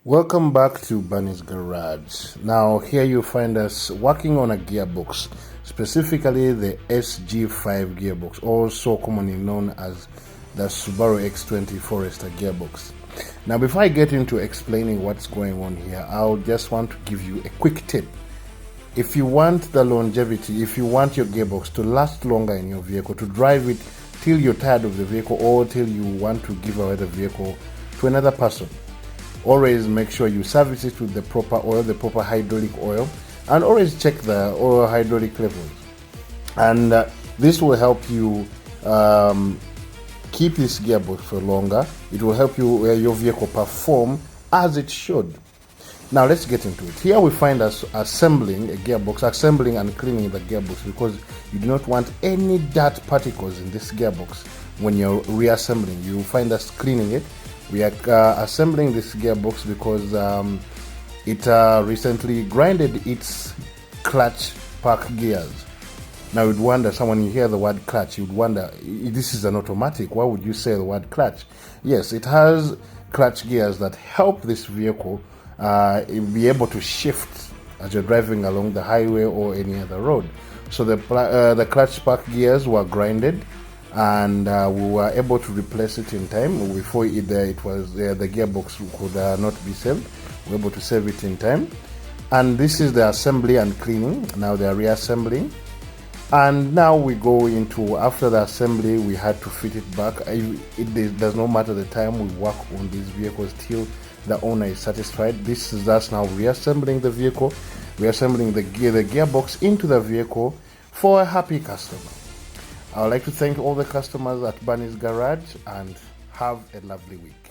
Welcome back to Bunny's Garage. Now here you find us working on a gearbox, specifically the sg5 gearbox, also commonly known as the Subaru X20 Forester gearbox. Now before I get into explaining what's going on here, I'll just want to give you a quick tip. If you want the longevity, if you want your gearbox to last longer in your vehicle, to drive it till you're tired of the vehicle or till you want to give away the vehicle to another person, always make sure you service it with the proper oil, the proper hydraulic oil, and always check the oil hydraulic levels. And this will help you keep this gearbox for longer. It will help you your vehicle perform as it should. Now let's get into it. Here we find us assembling a gearbox, assembling and cleaning the gearbox, because you do not want any dirt particles in this gearbox. When you're reassembling, you find us cleaning it. We are assembling this gearbox because it recently grinded its clutch pack gears. Now you'd wonder, someone you hear the word clutch, you'd wonder, this is an automatic, why would you say the word clutch? Yes, it has clutch gears that help this vehicle be able to shift as you're driving along the highway or any other road. So the clutch pack gears were grinded, and we were able to replace it in time before the gearbox could not be saved. We were able to save it in time. And this is the assembly and cleaning. Now they are reassembling. And now we go into, after the assembly, we had to fit it back. It does not matter the time we work on these vehicles till the owner is satisfied. This is us now reassembling the vehicle, reassembling the gearbox into the vehicle for a happy customer. I would like to thank all the customers at Bunny's Garage and have a lovely week.